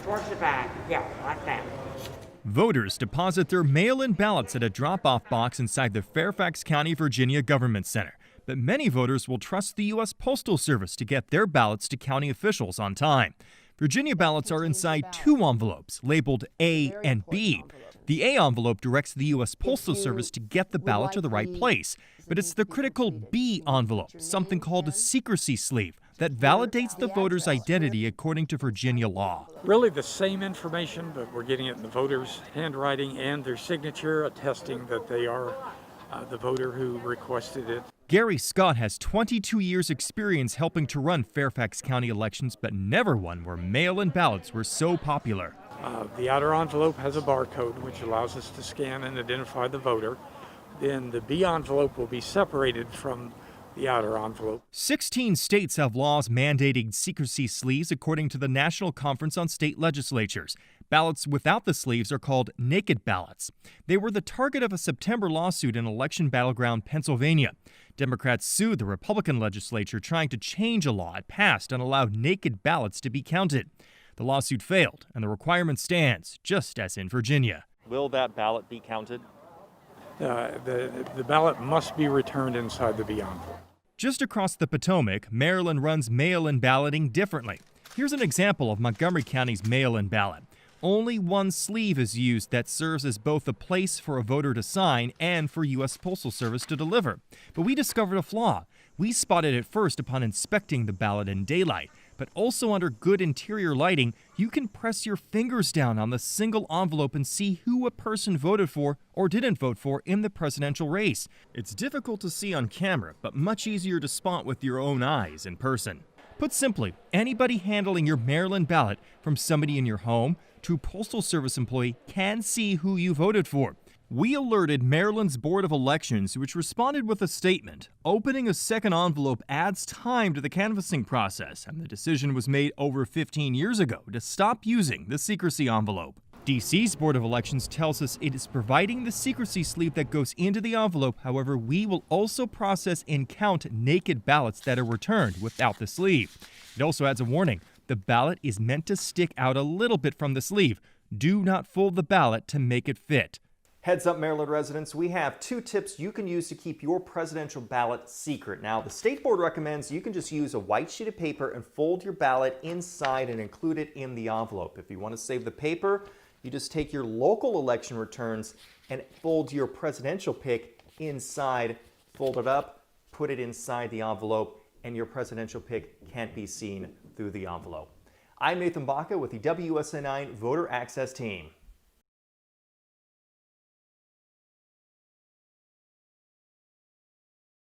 Towards the back, yeah, like that. Voters deposit their mail-in ballots at a drop-off box inside the Fairfax County, Virginia Government Center. But many voters will trust the U.S. Postal Service to get their ballots to county officials on time. Virginia ballots are inside two envelopes labeled A and B. The A envelope directs the U.S. Postal Service to get the ballot to the right place. But it's the critical B envelope, something called a secrecy sleeve, that validates the voter's identity according to Virginia law. Really the same information, but we're getting it in the voter's handwriting and their signature, attesting that they are the voter who requested it. Gary Scott has 22 years' experience helping to run Fairfax County elections, but never one where mail-in ballots were so popular. The outer envelope has a barcode, which allows us to scan and identify the voter. Then the B envelope will be separated from the outer envelope. 16 states have laws mandating secrecy sleeves according to the National Conference on State Legislatures. Ballots without the sleeves are called naked ballots. They were the target of a September lawsuit in election battleground Pennsylvania. Democrats sued the Republican legislature trying to change a law it passed and allowed naked ballots to be counted. The lawsuit failed, and the requirement stands, just as in Virginia. Will that ballot be counted? The ballot must be returned inside the B envelope. Just across the Potomac, Maryland runs mail-in balloting differently. Here's an example of Montgomery County's mail-in ballot. Only one sleeve is used that serves as both a place for a voter to sign and for U.S. Postal Service to deliver. But we discovered a flaw. We spotted it first upon inspecting the ballot in daylight. But also under good interior lighting, you can press your fingers down on the single envelope and see who a person voted for or didn't vote for in the presidential race. It's difficult to see on camera, but much easier to spot with your own eyes in person. Put simply, anybody handling your Maryland ballot, from somebody in your home to a Postal Service employee, can see who you voted for. We alerted Maryland's Board of Elections, which responded with a statement. Opening a second envelope adds time to the canvassing process, and the decision was made over 15 years ago to stop using the secrecy envelope. D.C.'s Board of Elections tells us it is providing the secrecy sleeve that goes into the envelope. However, we will also process and count naked ballots that are returned without the sleeve. It also adds a warning. The ballot is meant to stick out a little bit from the sleeve. Do not fold the ballot to make it fit. Heads up, Maryland residents, we have 2 tips you can use to keep your presidential ballot secret. Now, the State Board recommends you can just use a white sheet of paper and fold your ballot inside and include it in the envelope. If you want to save the paper, you just take your local election returns and fold your presidential pick inside, fold it up, put it inside the envelope, and your presidential pick can't be seen through the envelope. I'm Nathan Baca with the WSN9 Voter Access Team.